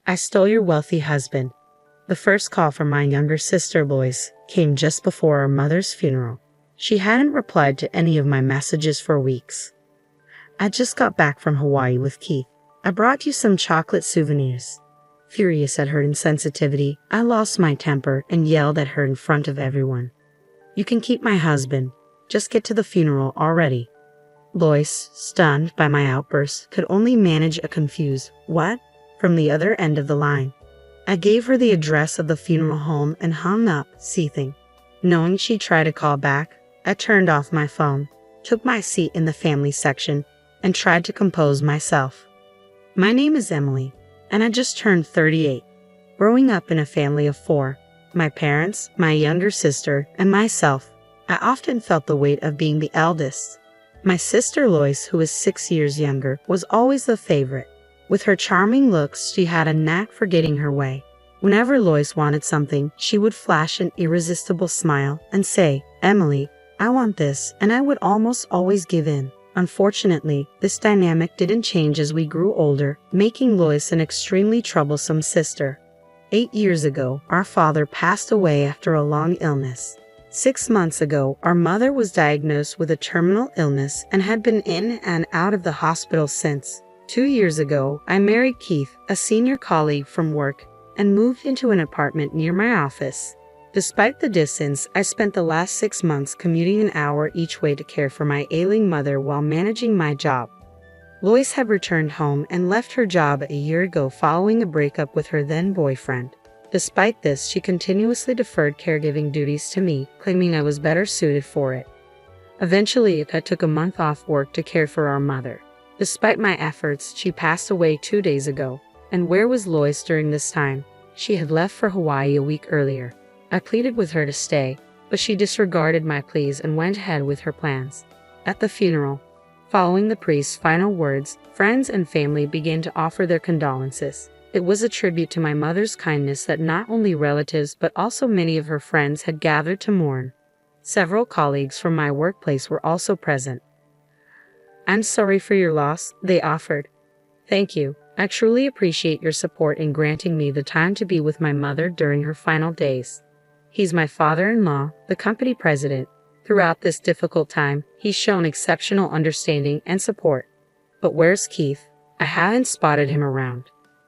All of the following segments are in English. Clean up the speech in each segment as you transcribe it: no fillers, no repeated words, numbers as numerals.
I stole your wealthy husband. The first call from my younger sister, Lois, came just before our mother's funeral. She hadn't replied to any of my messages for weeks. I just got back from Hawaii with Keith. I brought you some chocolate souvenirs. Furious at her insensitivity, I lost my temper and yelled at her in front of everyone. You can keep my husband. Just get to the funeral already. Lois, stunned by my outburst, could only manage a confused "what?" from the other end of the line. I gave her the address of the funeral home and hung up, seething. Knowing she'd try to call back, I turned off my phone, took my seat in the family section, and tried to compose myself. My name is Emily, and I just turned 38. Growing up in a family of 4, my parents, my younger sister, and myself, I often felt the weight of being the eldest. My sister Lois, who is 6 years younger, was always the favorite. With her charming looks, she had a knack for getting her way. Whenever Lois wanted something, she would flash an irresistible smile and say, "Emily, I want this," and I would almost always give in. Unfortunately, this dynamic didn't change as we grew older, making Lois an extremely troublesome sister. 8 years ago, our father passed away after a long illness. 6 months ago, our mother was diagnosed with a terminal illness and had been in and out of the hospital since. 2 years ago, I married Keith, a senior colleague from work, and moved into an apartment near my office. Despite the distance, I spent the last 6 months commuting an hour each way to care for my ailing mother while managing my job. Lois had returned home and left her job a year ago following a breakup with her then boyfriend. Despite this, she continuously deferred caregiving duties to me, claiming I was better suited for it. Eventually, I took a month off work to care for our mother. Despite my efforts, she passed away 2 days ago. And where was Lois during this time? She had left for Hawaii a week earlier. I pleaded with her to stay, but she disregarded my pleas and went ahead with her plans. At the funeral, following the priest's final words, friends and family began to offer their condolences. It was a tribute to my mother's kindness that not only relatives but also many of her friends had gathered to mourn. Several colleagues from my workplace were also present. "I'm sorry for your loss," they offered. "Thank you. I truly appreciate your support in granting me the time to be with my mother during her final days." He's my father-in-law, the company president. Throughout this difficult time, he's shown exceptional understanding and support. But where's Keith? I haven't spotted him around.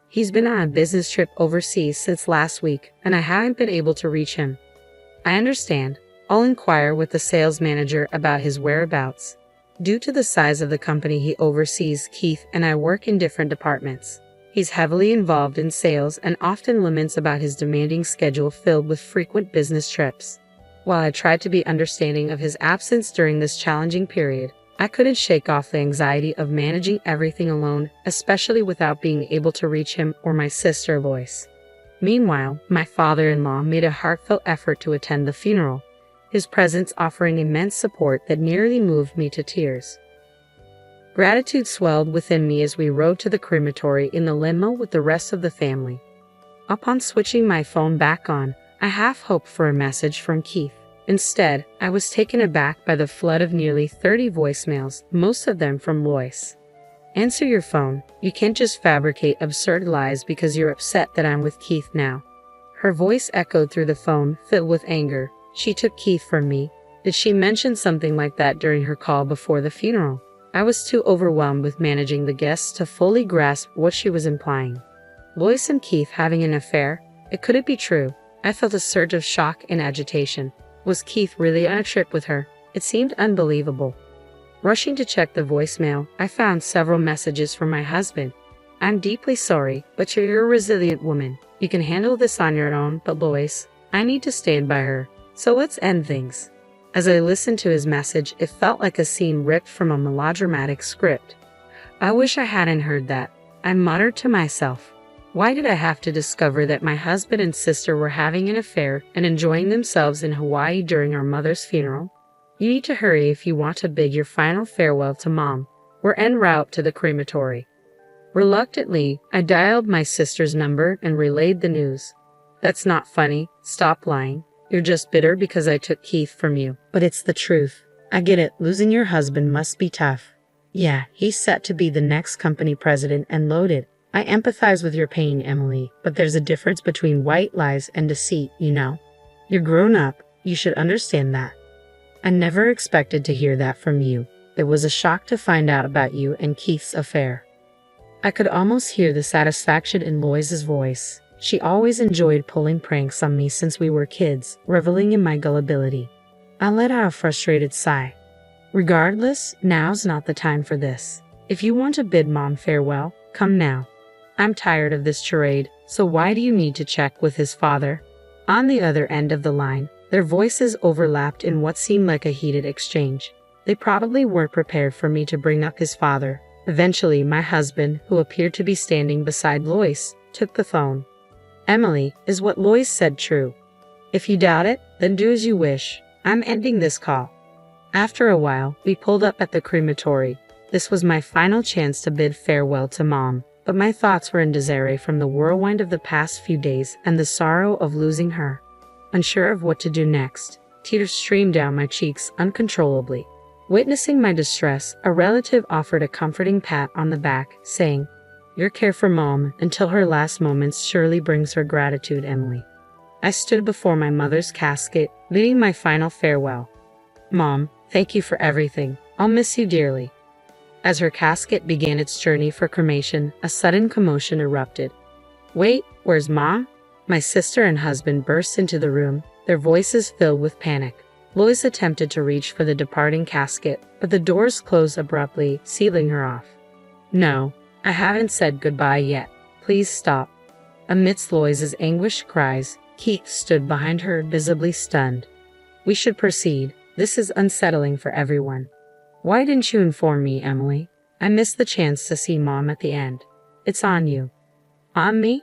He's been on a business trip overseas since last week, and I haven't been able to reach him. I understand. I'll inquire with the sales manager about his whereabouts. Due to the size of the company he oversees, Keith and I work in different departments. He's heavily involved in sales and often laments about his demanding schedule filled with frequent business trips. While I tried to be understanding of his absence during this challenging period, I couldn't shake off the anxiety of managing everything alone, especially without being able to reach him or my sister Lois. Meanwhile, my father-in-law made a heartfelt effort to attend the funeral, his presence offering immense support that nearly moved me to tears. Gratitude swelled within me as we rode to the crematory in the limo with the rest of the family. Upon switching my phone back on, I half hoped for a message from Keith. Instead, I was taken aback by the flood of nearly 30 voicemails, most of them from Lois. "Answer your phone. You can't just fabricate absurd lies because you're upset that I'm with Keith now." Her voice echoed through the phone, filled with anger. She took Keith from me. Did she mention something like that during her call before the funeral? I was too overwhelmed with managing the guests to fully grasp what she was implying. Lois and Keith having an affair? It couldn't be true. I felt a surge of shock and agitation. Was Keith really on a trip with her? It seemed unbelievable. Rushing to check the voicemail, I found several messages from my husband. "I'm deeply sorry, but you're a resilient woman. You can handle this on your own, but Lois, I need to stand by her. So let's end things." As I listened to his message, it felt like a scene ripped from a melodramatic script. I wish I hadn't heard that. I muttered to myself. Why did I have to discover that my husband and sister were having an affair and enjoying themselves in Hawaii during our mother's funeral? You need to hurry if you want to bid your final farewell to Mom. We're en route to the crematory. Reluctantly, I dialed my sister's number and relayed the news. "That's not funny. Stop lying. You're just bitter because I took Keith from you." "But it's the truth. I get it. Losing your husband must be tough." "Yeah, he's set to be the next company president and loaded. I empathize with your pain, Emily, but there's a difference between white lies and deceit, you know. You're grown up, you should understand that. I never expected to hear that from you. It was a shock to find out about you and Keith's affair. I could almost hear the satisfaction in Lois's voice. She always enjoyed pulling pranks on me since we were kids, reveling in my gullibility. I let out a frustrated sigh. Regardless, now's not the time for this. If you want to bid Mom farewell, come now. I'm tired of this charade, so why do you need to check with his father? On the other end of the line, their voices overlapped in what seemed like a heated exchange. They probably weren't prepared for me to bring up his father. Eventually, my husband, who appeared to be standing beside Lois, took the phone. Emily, is what Lois said true? If you doubt it, then do as you wish. I'm ending this call. After a while, we pulled up at the crematory. This was my final chance to bid farewell to Mom, but my thoughts were in disarray from the whirlwind of the past few days and the sorrow of losing her. Unsure of what to do next, tears streamed down my cheeks uncontrollably. Witnessing my distress, a relative offered a comforting pat on the back, saying, "Your care for Mom until her last moments surely brings her gratitude, Emily." I stood before my mother's casket, bidding my final farewell. "Mom, thank you for everything. I'll miss you dearly." As her casket began its journey for cremation, a sudden commotion erupted. "Wait, where's Mom?" My sister and husband burst into the room, their voices filled with panic. Lois attempted to reach for the departing casket, but the doors closed abruptly, sealing her off. "No, I haven't said goodbye yet. Please stop." Amidst Lois's anguished cries, Keith stood behind her, visibly stunned. "We should proceed. This is unsettling for everyone." "Why didn't you inform me, Emily? I missed the chance to see Mom at the end." "It's on you." "On me?"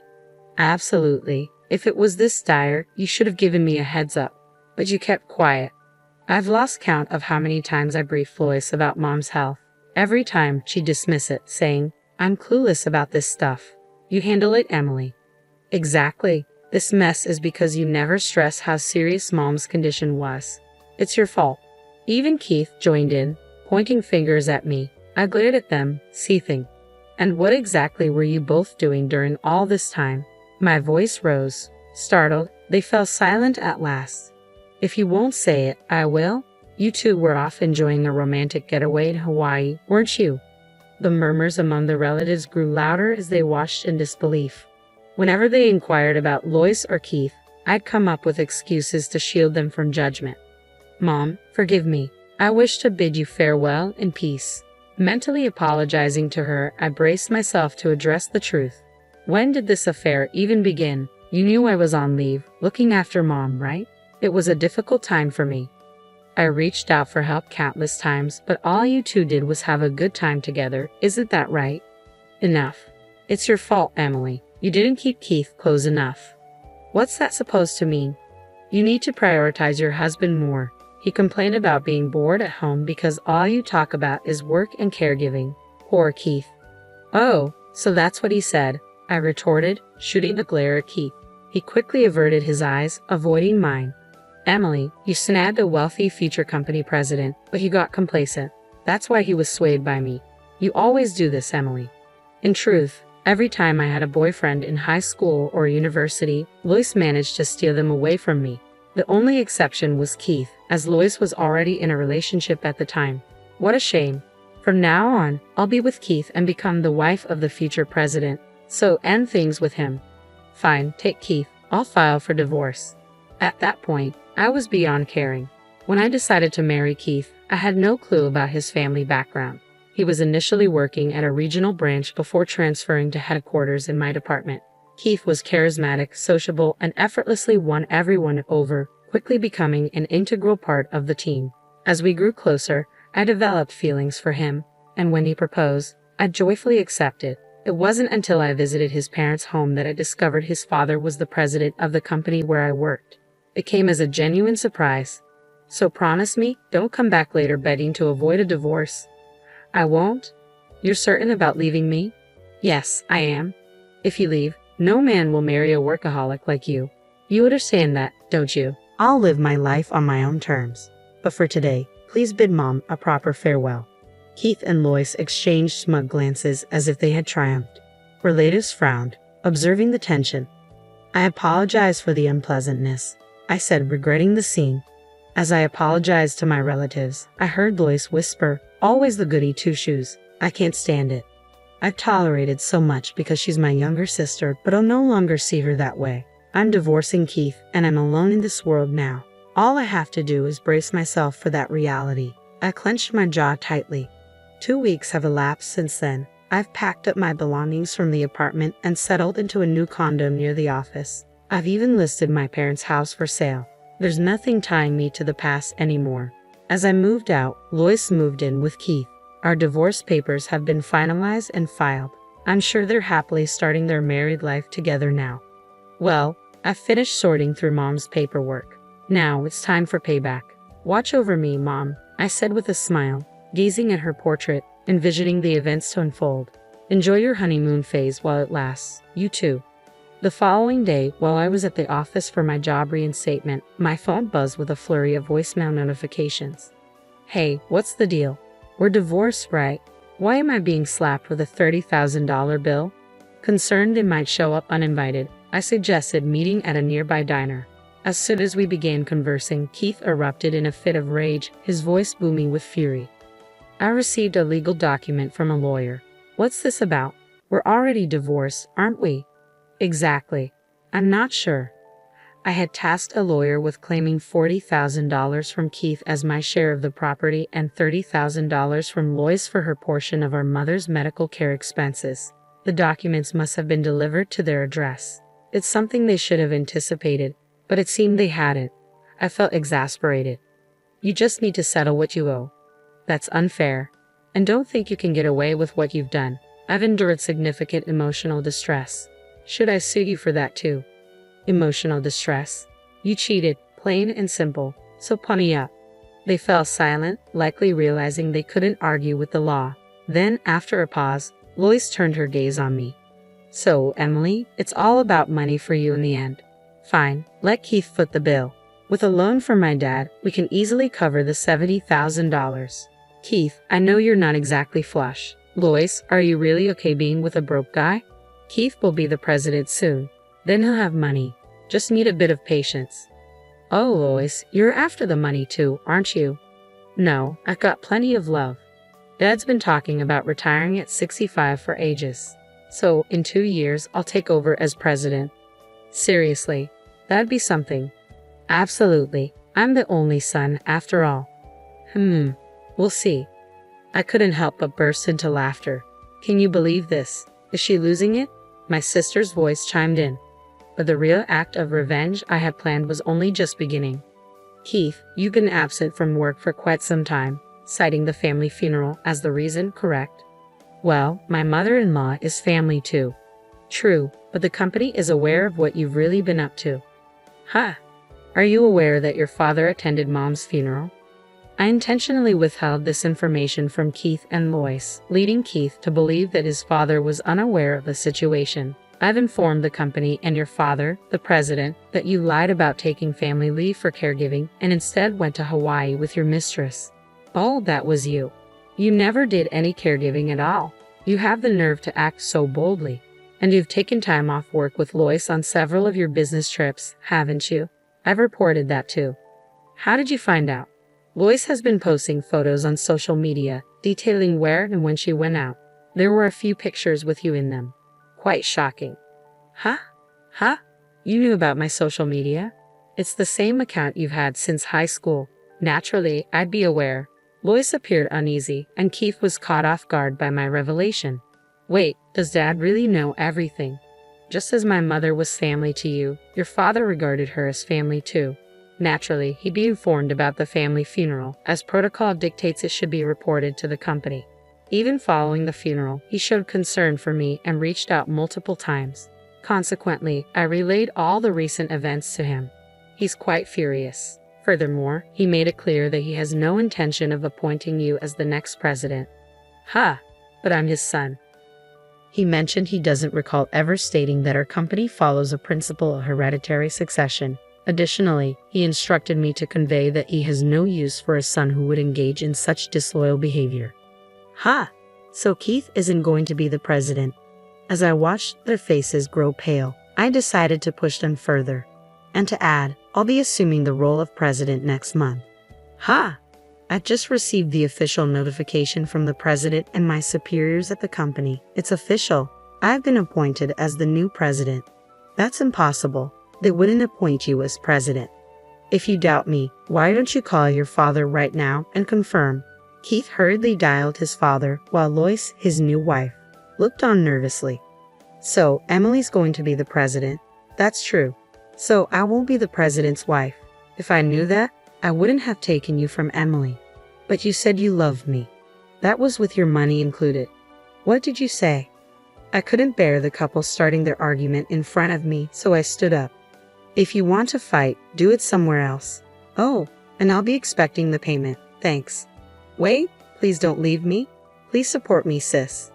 "Absolutely. If it was this dire, you should have given me a heads up. But you kept quiet." I've lost count of how many times I briefed Lois about Mom's health. Every time she'd dismiss it, saying, "I'm clueless about this stuff." "You handle it, Emily." "Exactly. This mess is because you never stress how serious Mom's condition was. It's your fault." Even Keith joined in, pointing fingers at me. I glared at them, seething. "And what exactly were you both doing during all this time?" My voice rose. Startled, they fell silent at last. "If you won't say it, I will. You two were off enjoying a romantic getaway in Hawaii, weren't you?" The murmurs among the relatives grew louder as they watched in disbelief. Whenever they inquired about Lois or Keith, I'd come up with excuses to shield them from judgment. "Mom, forgive me. I wish to bid you farewell in peace." Mentally apologizing to her, I braced myself to address the truth. "When did this affair even begin? You knew I was on leave, looking after Mom, right? It was a difficult time for me. I reached out for help countless times, but all you two did was have a good time together. Isn't that right?" "Enough. It's your fault, Emily. You didn't keep Keith close enough." "What's that supposed to mean?" "You need to prioritize your husband more. He complained about being bored at home because all you talk about is work and caregiving." Poor Keith. "Oh, so that's what he said," I retorted, shooting a glare at Keith. He quickly averted his eyes, avoiding mine. "Emily, you snagged a wealthy future company president, but you got complacent. That's why he was swayed by me. You always do this, Emily." In truth, every time I had a boyfriend in high school or university, Lois managed to steal them away from me. The only exception was Keith, as Lois was already in a relationship at the time. What a shame. From now on, I'll be with Keith and become the wife of the future president, so end things with him. "Fine, take Keith. I'll file for divorce." At that point, I was beyond caring. When I decided to marry Keith, I had no clue about his family background. He was initially working at a regional branch before transferring to headquarters in my department. Keith was charismatic, sociable, and effortlessly won everyone over, quickly becoming an integral part of the team. As we grew closer, I developed feelings for him, and when he proposed, I joyfully accepted. It wasn't until I visited his parents' home that I discovered his father was the president of the company where I worked. It came as a genuine surprise. "So promise me, don't come back later begging to avoid a divorce." "I won't." "You're certain about leaving me?" "Yes, I am." "If you leave, no man will marry a workaholic like you. You understand that, don't you?" "I'll live my life on my own terms. But for today, please bid Mom a proper farewell." Keith and Lois exchanged smug glances as if they had triumphed. Relatives frowned, observing the tension. I apologize for the unpleasantness, I said, regretting the scene. As I apologized to my relatives, I heard Lois whisper, always the goody two-shoes. I can't stand it. I've tolerated so much because she's my younger sister, but I'll no longer see her that way. I'm divorcing Keith, and I'm alone in this world now. All I have to do is brace myself for that reality. I clenched my jaw tightly. 2 weeks have elapsed since then. I've packed up my belongings from the apartment and settled into a new condo near the office. I've even listed my parents' house for sale. There's nothing tying me to the past anymore. As I moved out, Lois moved in with Keith. Our divorce papers have been finalized and filed. I'm sure they're happily starting their married life together now. Well, I've finished sorting through Mom's paperwork. Now it's time for payback. Watch over me, Mom, I said with a smile, gazing at her portrait, envisioning the events to unfold. Enjoy your honeymoon phase while it lasts. You too. The following day, while I was at the office for my job reinstatement, my phone buzzed with a flurry of voicemail notifications. Hey, what's the deal? We're divorced, right? Why am I being slapped with a $30,000 bill? Concerned it might show up uninvited, I suggested meeting at a nearby diner. As soon as we began conversing, Keith erupted in a fit of rage, his voice booming with fury. I received a legal document from a lawyer. What's this about? We're already divorced, aren't we? Exactly. I'm not sure. I had tasked a lawyer with claiming $40,000 from Keith as my share of the property and $30,000 from Lois for her portion of our mother's medical care expenses. The documents must have been delivered to their address. It's something they should have anticipated, but it seemed they hadn't. I felt exasperated. You just need to settle what you owe. That's unfair. And don't think you can get away with what you've done. I've endured significant emotional distress. Should I sue you for that too? Emotional distress. You cheated, plain and simple, so pony up. They fell silent, likely realizing they couldn't argue with the law. Then, after a pause, Lois turned her gaze on me. So, Emily, it's all about money for you in the end. Fine, let Keith foot the bill. With a loan from my dad, we can easily cover the $70,000. Keith, I know you're not exactly flush. Lois, are you really okay being with a broke guy? Keith will be the president soon. Then he'll have money. Just need a bit of patience. Oh, Lois, you're after the money too, aren't you? No, I've got plenty of love. Dad's been talking about retiring at 65 for ages. So, in 2 years, I'll take over as president. Seriously, that'd be something. Absolutely. I'm the only son, after all. We'll see. I couldn't help but burst into laughter. Can you believe this? Is she losing it? My sister's voice chimed in. But the real act of revenge I had planned was only just beginning. Keith, you've been absent from work for quite some time, citing the family funeral as the reason, correct? Well, my mother-in-law is family too. True, but the company is aware of what you've really been up to. Huh? Are you aware that your father attended Mom's funeral? I intentionally withheld this information from Keith and Lois, leading Keith to believe that his father was unaware of the situation. I've informed the company and your father, the president, that you lied about taking family leave for caregiving and instead went to Hawaii with your mistress. Oh, that was you. You never did any caregiving at all. You have the nerve to act so boldly. And you've taken time off work with Lois on several of your business trips, haven't you? I've reported that too. How did you find out? Lois has been posting photos on social media, detailing where and when she went out. There were a few pictures with you in them. Quite shocking. Huh? You knew about my social media? It's the same account you've had since high school. Naturally, I'd be aware. Lois appeared uneasy, and Keith was caught off guard by my revelation. Wait, does Dad really know everything? Just as my mother was family to you, your father regarded her as family too. Naturally, he'd be informed about the family funeral, as protocol dictates it should be reported to the company. Even following the funeral, he showed concern for me and reached out multiple times. Consequently, I relayed all the recent events to him. He's quite furious. Furthermore, he made it clear that he has no intention of appointing you as the next president. But I'm his son. He mentioned he doesn't recall ever stating that our company follows a principle of hereditary succession. Additionally, he instructed me to convey that he has no use for a son who would engage in such disloyal behavior. So Keith isn't going to be the president. As I watched their faces grow pale, I decided to push them further. And to add, I'll be assuming the role of president next month. Ha! I just received the official notification from the president and my superiors at the company. It's official. I've been appointed as the new president. That's impossible. They wouldn't appoint you as president. If you doubt me, why don't you call your father right now and confirm? Keith hurriedly dialed his father while Lois, his new wife, looked on nervously. So, Emily's going to be the president. That's true. So, I won't be the president's wife. If I knew that, I wouldn't have taken you from Emily. But you said you loved me. That was with your money included. What did you say? I couldn't bear the couple starting their argument in front of me, so I stood up. If you want to fight, do it somewhere else. Oh, and I'll be expecting the payment. Thanks. Wait, please don't leave me. Please support me, sis.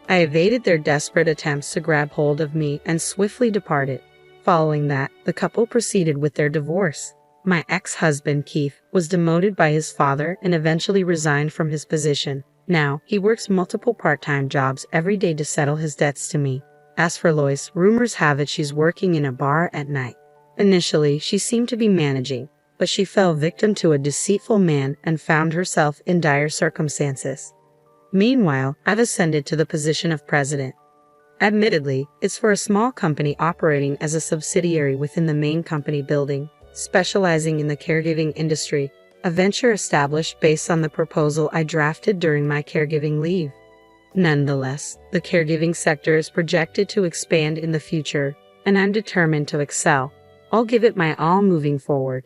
I evaded their desperate attempts to grab hold of me and swiftly departed. Following that, the couple proceeded with their divorce. My ex-husband, Keith, was demoted by his father and eventually resigned from his position. Now, he works multiple part-time jobs every day to settle his debts to me. As for Lois, rumors have it she's working in a bar at night. Initially, she seemed to be managing, but she fell victim to a deceitful man and found herself in dire circumstances. Meanwhile, I've ascended to the position of president. Admittedly, it's for a small company operating as a subsidiary within the main company building, specializing in the caregiving industry, a venture established based on the proposal I drafted during my caregiving leave. Nonetheless, the caregiving sector is projected to expand in the future, and I'm determined to excel. I'll give it my all moving forward.